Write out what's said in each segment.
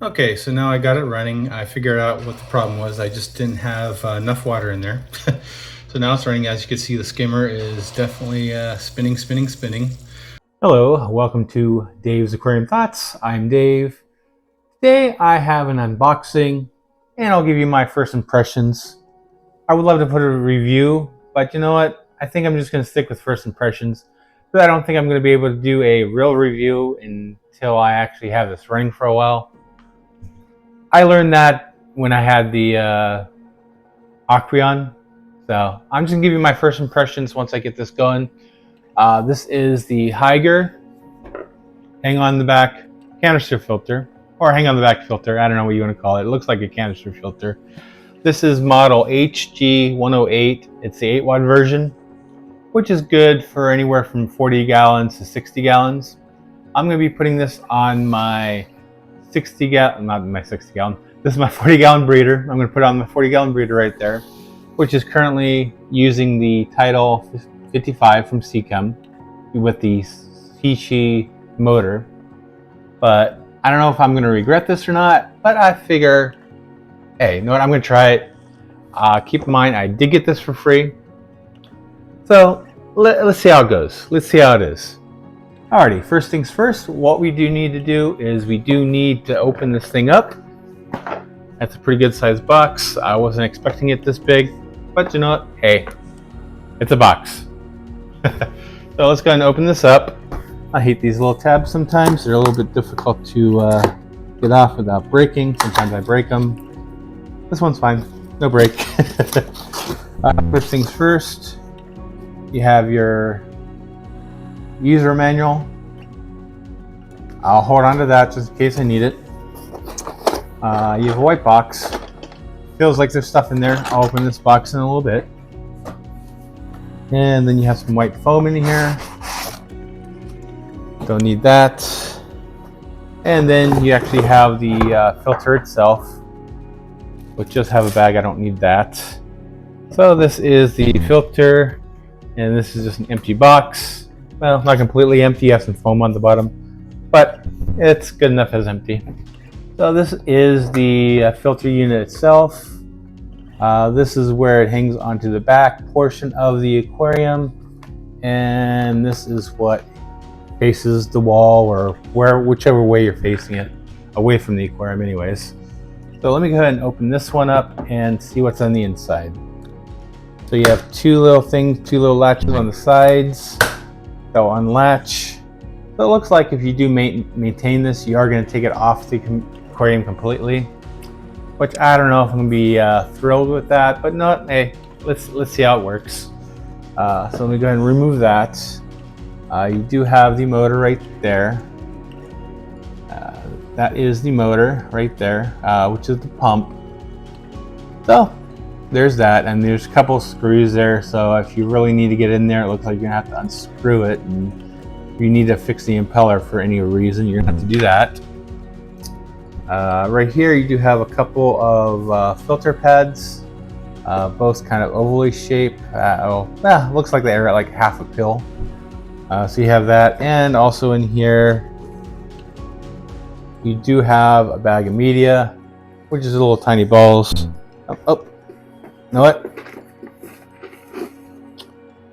Okay, so now I got it running. I figured out what the problem was. I just didn't have enough water in there. So now it's running. As you can see, the skimmer is definitely spinning, spinning, spinning. Hello, welcome to Dave's Aquarium Thoughts. I'm Dave. Today I have an unboxing and I'll give you my first impressions. I would love to put a review, but you know what? I think I'm just going to stick with first impressions. But I don't think I'm going to be able to do a real review until I actually have this running for a while. I learned that when I had the Aquarium. So I'm just gonna give you my first impressions once I get this going. This is the Hygger Hang on the Back Canister Filter, or Hang on the Back Filter. I don't know what you want to call it. It looks like a canister filter. This is model HG108. It's the 8-watt version, which is good for anywhere from 40 gallons to 60 gallons. I'm going to be putting this on my 60-gallon, not my 60-gallon. This is my 40-gallon breeder. I'm going to put it on my 40-gallon breeder right there, which is currently using the Title 55 from Seachem with the Hygger motor. But I don't know if I'm going to regret this or not, but I figure, hey, you know what, I'm going to try it. Keep in mind, I did get this for free. So let's see how it goes. Let's see how it is. Alrighty, first things first, what we do need to do is we do need to open this thing up. That's a pretty good sized box. I wasn't expecting it this big, but you know what? Hey, it's a box. So let's go ahead and open this up. I hate these little tabs sometimes. They're a little bit difficult to get off without breaking. Sometimes I break them. This one's fine, no break. First things first, you have your user manual. I'll hold on to that just in case I need it. You have a white box. Feels like there's stuff in there. I'll open this box in a little bit. And then you have some white foam in here. Don't need that. And then you actually have the filter itself, which just have a bag. I don't need that. So this is the filter, and this is just an empty box. Well, not completely empty. You have some foam on the bottom, but it's good enough as empty. So this is the filter unit itself. This is where it hangs onto the back portion of the aquarium, and this is what faces the wall, or whichever way you're facing it, away from the aquarium anyways. So let me go ahead and open this one up and see what's on the inside. So you have two little latches on the sides. They'll unlatch. So it looks like if you do maintain this, you are going to take it off the aquarium completely, which I don't know if I'm going to be thrilled with that, but no, hey, let's see how it works. So let me go ahead and remove that. You do have the motor right there. That is the motor right there, which is the pump. So there's that, and there's a couple screws there, so if you really need to get in there, it looks like you're gonna have to unscrew it, and if you need to fix the impeller for any reason, you're gonna have to do that. Right here you do have a couple of filter pads, both kind of ovally shaped. Looks like they're like half a pill. So you have that, and also in here you do have a bag of media, which is little tiny balls. Oh. You know what?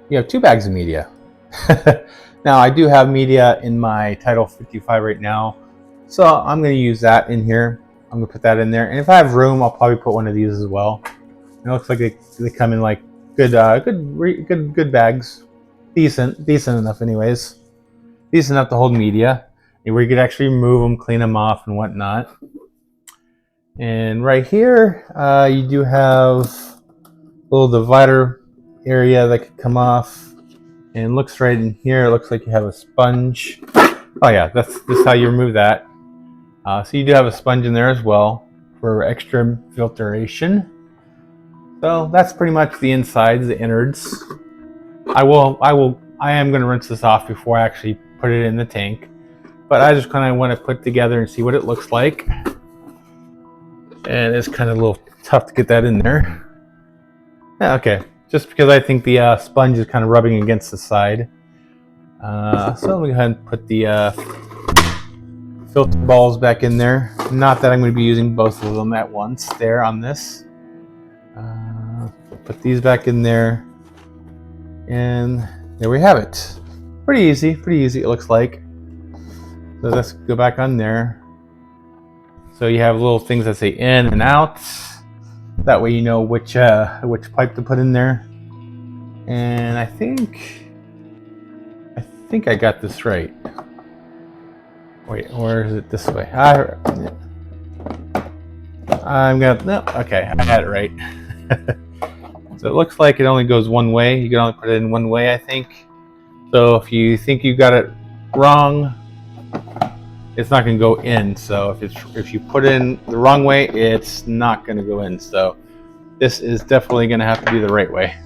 You have two bags of media. Now I do have media in my Title 55 right now, so I'm going to use that in here. I'm going to put that in there, and if I have room, I'll probably put one of these as well. It looks like they come in like good bags, decent enough, anyways. Decent enough to hold media, where you could actually move them, clean them off, and whatnot. And right here, you do have little divider area that could come off, and looks right in here, it looks like you have a sponge. Oh yeah, this is how you remove that. So you do have a sponge in there as well for extra filtration. So that's pretty much the insides, the innards. I am going to rinse this off before I actually put it in the tank, but I just kind of want to put together and see what it looks like. And it's kind of a little tough to get that in there. Yeah, okay, just because I think the sponge is kind of rubbing against the side. So let me go ahead and put the filter balls back in there. Not that I'm going to be using both of them at once there on this. Put these back in there, and there we have it. Pretty easy it looks like. So let's go back on there. So you have little things that say in and out. That way you know which pipe to put in there. And I think I got this right. Wait, or is it this way? Okay, I had it right. So it looks like it only goes one way. You can only put it in one way, I think. So if you think you got it wrong, it's not going to go in. So if you put it in the wrong way, it's not going to go in. So this is definitely going to have to be the right way.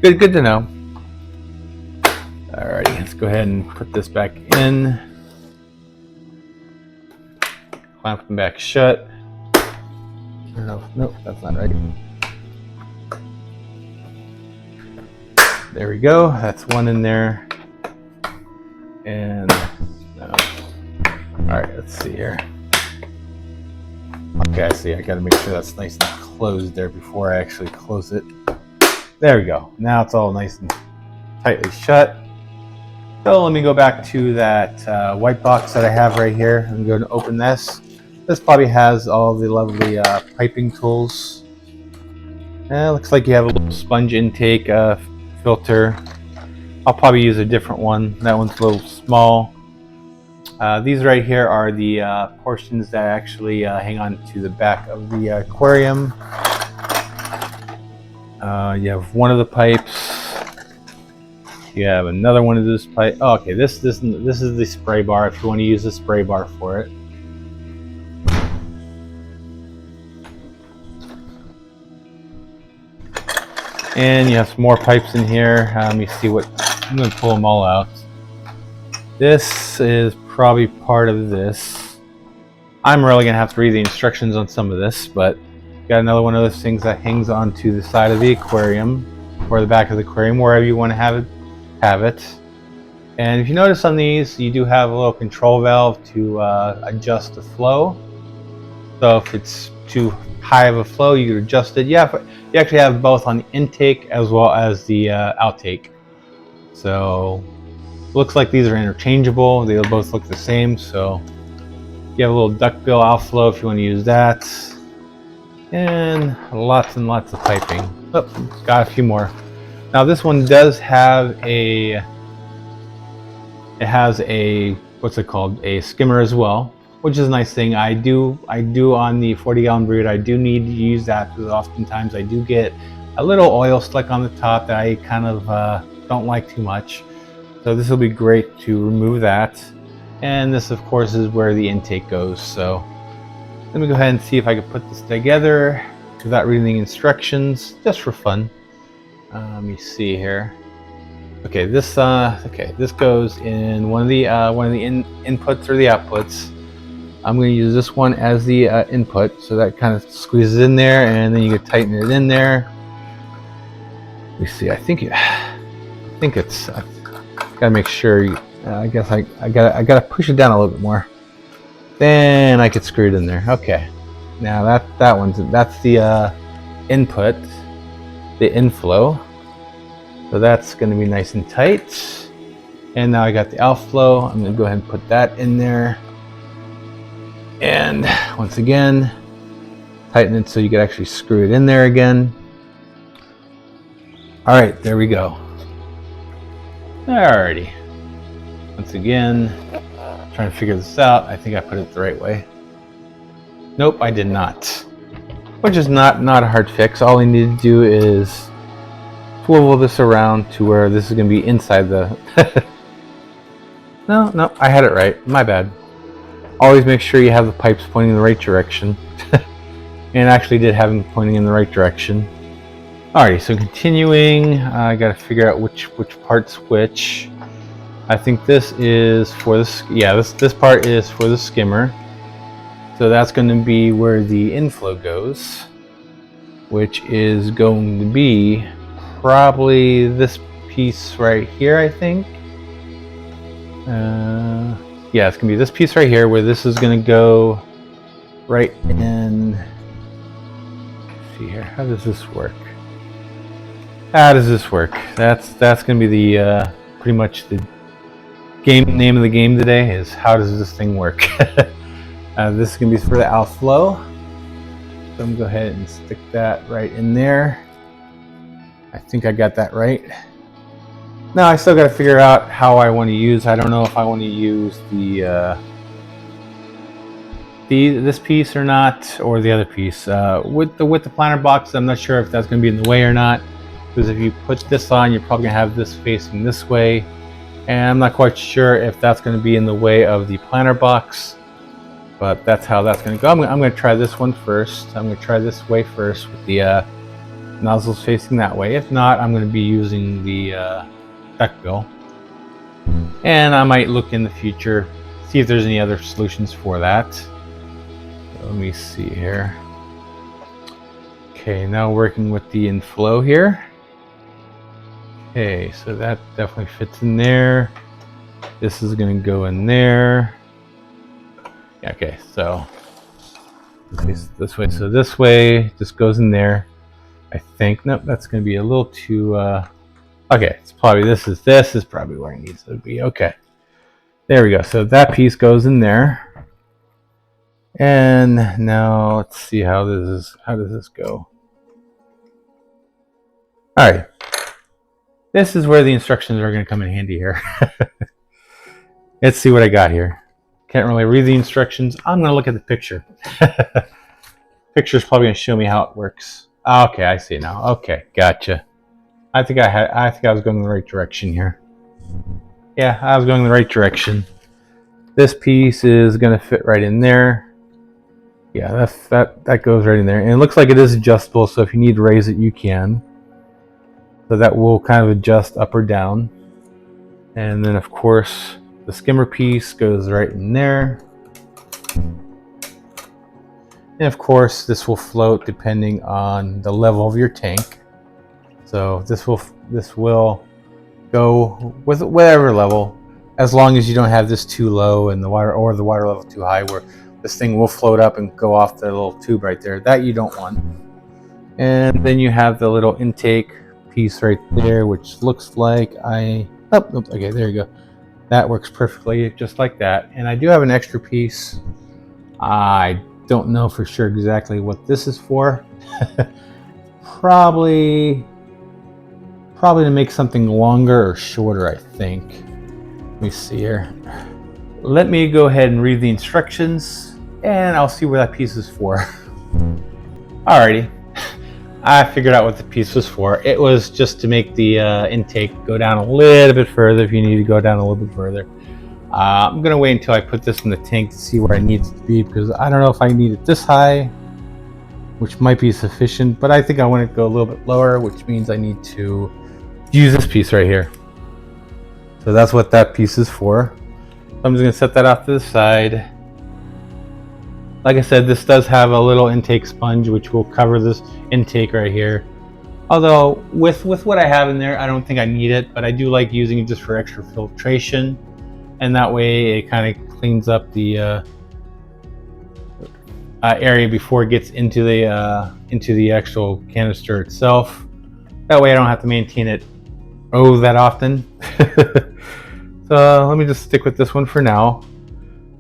Good to know. Alrighty, let's go ahead and put this back in. Clamp them back shut. Nope, that's not right. There we go. That's one in there. And alright, let's see here. Okay, I see. I got to make sure that's nice and closed there before I actually close it. There we go. Now it's all nice and tightly shut. So let me go back to that white box that I have right here. I'm going to open this. This probably has all the lovely piping tools. It looks like you have a little sponge intake filter. I'll probably use a different one. That one's a little small. These right here are the portions that actually hang on to the back of the aquarium. You have one of the pipes. You have another one of those pipes. Oh, okay, this is the spray bar if you want to use the spray bar for it. And you have some more pipes in here. Let me see what, I'm going to pull them all out. This is probably part of this. I'm really going to have to read the instructions on some of this, but got another one of those things that hangs onto the side of the aquarium or the back of the aquarium, wherever you want to have it. And if you notice on these, you do have a little control valve to adjust the flow. So if it's too high of a flow, you can adjust it. Yeah, you actually have both on the intake as well as the outtake. So looks like these are interchangeable. They both look the same. So you have a little duckbill outflow if you want to use that. And lots and lots of piping. Oh, got a few more. Now this one does have it has a, what's it called? A skimmer as well, which is a nice thing. I do on the 40-gallon brood, I do need to use that because oftentimes I do get a little oil stuck on the top that I kind of don't like too much. So this will be great to remove that. And this of course is where the intake goes. So let me go ahead and see if I can put this together without reading the instructions, just for fun. Let me see here. Okay, this goes in one of the inputs or the outputs. I'm going to use this one as the input, so that kind of squeezes in there, and then you can tighten it in there. Let me see. I think it's. Gotta make sure. I guess I gotta push it down a little bit more. Then I could screw it in there. Okay. Now that's the input, the inflow. So that's going to be nice and tight. And now I got the outflow. I'm going to go ahead and put that in there. And once again, tighten it so you can actually screw it in there again. All right, there we go. Alrighty. Once again, trying to figure this out. I think I put it the right way. Nope, I did not. Which is not a hard fix. All I need to do is swivel this around to where this is going to be inside the... No, I had it right. My bad. Always make sure you have the pipes pointing in the right direction. And actually did have them pointing in the right direction. Alrighty, so continuing, I got to figure out which part's which. I think this is for this. Yeah, this part is for the skimmer. So that's going to be where the inflow goes, which is going to be probably this piece right here, I think. yeah, it's gonna be this piece right here where this is gonna go right in. Let's see here, how does this work? How does this work? That's gonna be the pretty much the name of the game today, is how does this thing work? This is gonna be for the outflow. So I'm gonna go ahead and stick that right in there. I think I got that right. Now I still got to figure out how I want to use. I don't know if I want to use this piece or not, or the other piece. With the planter box, I'm not sure if that's going to be in the way or not. Because if you put this on, you're probably gonna have this facing this way, and I'm not quite sure if that's going to be in the way of the planter box. But that's how that's going to go. I'm going to try this one first. I'm going to try this way first with the nozzles facing that way. If not, I'm going to be using the duckbill, and I might look in the future, see if there's any other solutions for that. So let me see here. Okay, now working with the inflow here. Okay, so that definitely fits in there. This is going to go in there. Yeah, okay, so this way. So this way just goes in there. I think. Nope, that's going to be a little too. Okay, it's probably this is probably where it needs to be. Okay, there we go. So that piece goes in there, and now let's see how does this go. All right, this is where the instructions are going to come in handy here. Let's see what I got here. Can't really read the instructions. I'm going to look at the picture. Picture's probably going to show me how it works. Okay, I see now. Okay, gotcha. I think I was going in the right direction here. Yeah, I was going in the right direction. This piece is going to fit right in there. Yeah, that goes right in there. And it looks like it is adjustable, so if you need to raise it, you can. So that will kind of adjust up or down. And then, of course, the skimmer piece goes right in there. And of course, this will float depending on the level of your tank. So this will go with whatever level, as long as you don't have this too low and the water level too high, where this thing will float up and go off the little tube right there. That you don't want. And then you have the little intake piece right there, which looks like okay, there you go. That works perfectly, just like that. And I do have an extra piece. I don't know for sure exactly what this is for. Probably to make something longer or shorter, I think. Let me see here. Let me go ahead and read the instructions, and I'll see what that piece is for. Alrighty, I figured out what the piece was for. It was just to make the intake go down a little bit further if you need to go down a little bit further. I'm gonna wait until I put this in the tank to see where I need it to be, because I don't know if I need it this high, which might be sufficient, but I think I want it to go a little bit lower, which means I need to use this piece right here. So that's what that piece is for. I'm just gonna set that off to the side. Like I said, this does have a little intake sponge which will cover this intake right here. Although with what I have in there, I don't think I need it, but I do like using it just for extra filtration, and that way it kind of cleans up the area before it gets into the actual canister itself. That way I don't have to maintain it that often. So let me just stick with this one for now.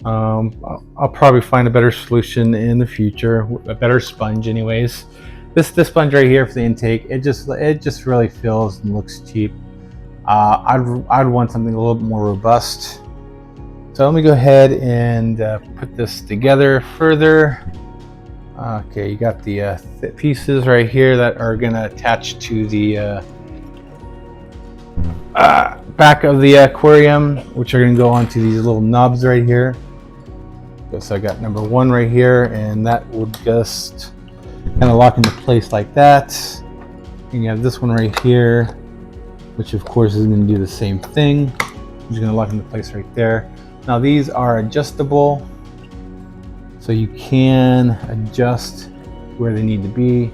I'll probably find a better solution in the future, a better sponge anyways. This sponge right here for the intake, it just really feels and looks cheap. I'd want something a little bit more robust. So let me go ahead and put this together further. Okay, you got the pieces right here that are gonna attach to the back of the aquarium, which are gonna go onto these little knobs right here. So I got number one right here, and that will just kind of lock into place like that. And you have this one right here, which of course is going to do the same thing. It's going to lock into place right there. Now these are adjustable, so you can adjust where they need to be.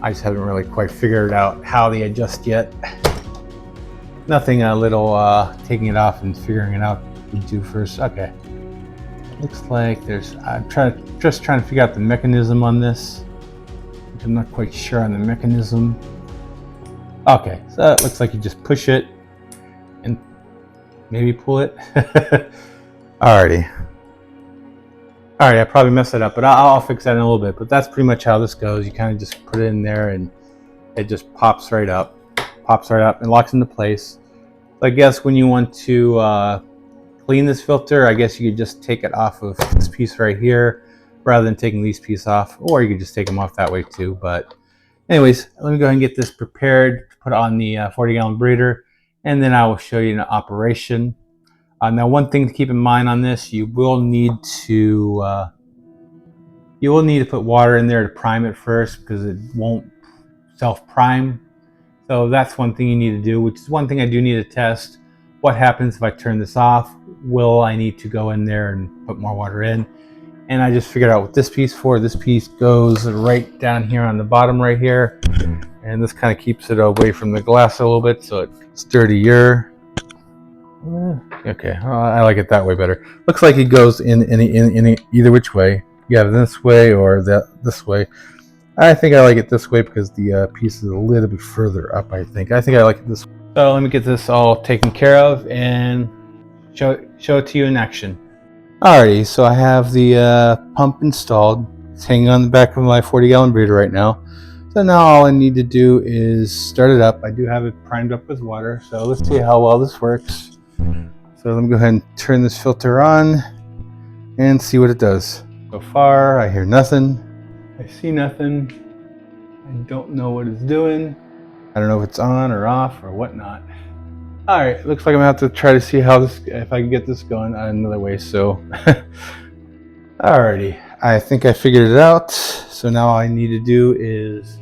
I just haven't really quite figured out how they adjust yet. Nothing a little taking it off and figuring it out we do first. Okay. Looks like I'm just trying to figure out the mechanism on this, which I'm not quite sure on the mechanism. Okay, so it looks like you just push it and maybe pull it. Alrighty, I probably messed it up, but I'll fix that in a little bit. But that's pretty much how this goes. You kind of just put it in there and it just pops right up and locks into place. So I guess when you want to clean this filter, I guess you could just take it off of this piece right here rather than taking these pieces off, or you could just take them off that way too. But anyways, let me go ahead and get this prepared to put on the 40-gallon breeder, and then I will show you an operation. Now, one thing to keep in mind on this, you will need to put water in there to prime it first, because it won't self-prime. So that's one thing you need to do, which is one thing I do need to test. What happens if I turn this off? Will I need to go in there and put more water in? And I just figured out what this piece for. This piece goes right down here on the bottom right here. And this kind of keeps it away from the glass a little bit, so it's dirtier. Okay, I like it that way better. Looks like it goes in either which way. You have it this way or this way. I think I like it this way because the piece is a little bit further up, I think. I like it this way. So let me get this all taken care of and show it to you in action. Alrighty, so I have the pump installed. It's hanging on the back of my 40-gallon breeder right now. So now all I need to do is start it up. I do have it primed up with water, so let's see how well this works. So let me go ahead and turn this filter on and see what it does. So far, I hear nothing. I see nothing. I don't know what it's doing. I don't know if it's on or off or whatnot. All right, looks like I'm gonna have to try to see if I can get this going another way. So, alrighty, I think I figured it out. So now all I need to do is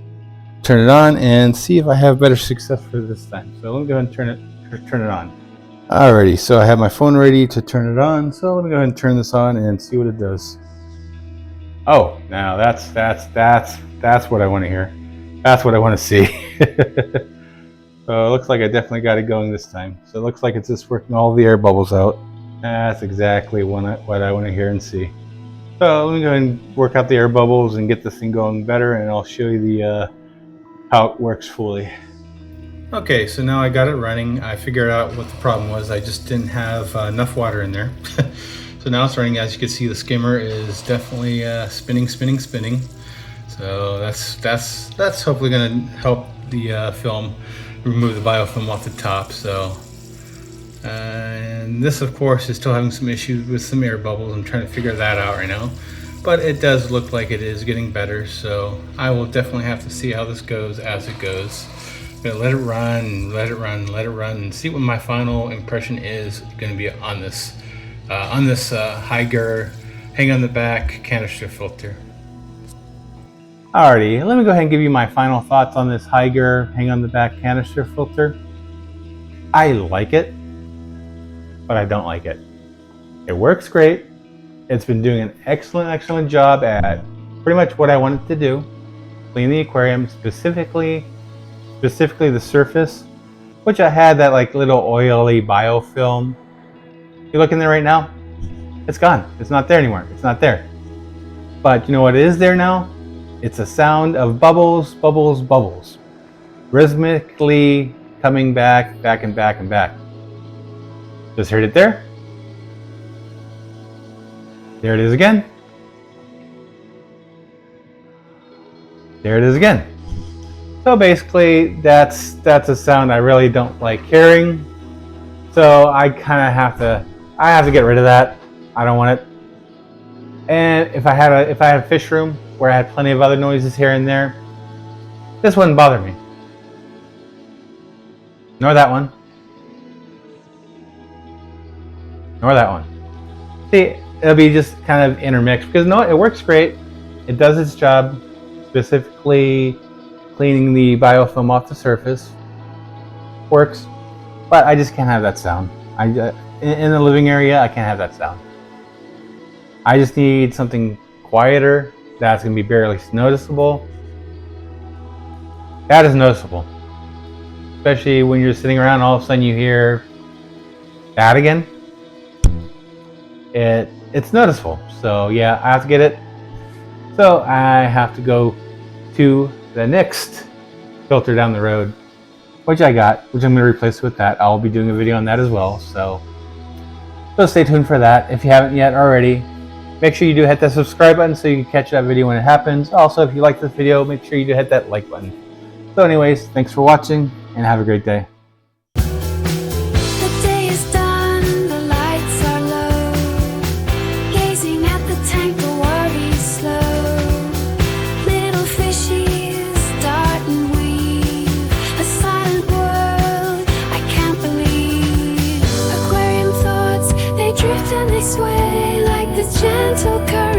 turn it on and see if I have better success for this time. So let me go ahead and turn it on. Alrighty, so I have my phone ready to turn it on. So let me go ahead and turn this on and see what it does. Oh, now that's what I want to hear. That's what I want to see. So it looks like I definitely got it going this time. So it looks like it's just working all the air bubbles out. That's exactly what I want to hear and see. So let me go ahead and work out the air bubbles and get this thing going better, and I'll show you the how it works fully. Okay, so now I got it running. I figured out what the problem was. I just didn't have enough water in there. So now it's running. As you can see, the skimmer is definitely spinning. So that's hopefully going to help the film remove the biofilm off the top. So and this, of course, is still having some issues with some air bubbles. I'm trying to figure that out right now, but it does look like it is getting better. So I will definitely have to see how this goes as it goes. I'm gonna let it run, and see what my final impression is going to be on this Hygger Hang on the Back Canister Filter. Alrighty, let me go ahead and give you my final thoughts on this Hygger Hang on the Back Canister Filter. I like it, but I don't like it. It works great. It's been doing an excellent job at pretty much what I want it to do. Clean the aquarium, specifically the surface, which I had that like little oily biofilm. You look in there right now, it's gone. It's not there anymore. It's not there. But you know what is there now? It's a sound of bubbles, rhythmically coming back and back. Just heard it there. There it is again. There it is again. So basically, that's a sound I really don't like hearing. So I kind of have to get rid of that. I don't want it. And if I had a fish room where I had plenty of other noises here and there, this wouldn't bother me. Nor that one. Nor that one. See, it'll be just kind of intermixed, because no, it works great. It does its job, specifically cleaning the biofilm off the surface. Works, but I just can't have that sound. In the living area, I can't have that sound. I just need something quieter that's going to be barely noticeable. That is noticeable, especially when you're sitting around and all of a sudden you hear that again. It it's noticeable. So yeah, I have to get it. So I have to go to the next filter down the road, which I got, which I'm going to replace with that. I'll be doing a video on that as well. So stay tuned for that. If you haven't yet already, make sure you do hit that subscribe button so you can catch that video when it happens. Also, if you like this video, make sure you do hit that like button. So anyways, thanks for watching and have a great day. The day is done, the lights are low. Gazing at the tank, the worries slow. Little fishies dart and weave. A silent world I can't believe. Aquarium thoughts, they drift and they sway like this gentle current.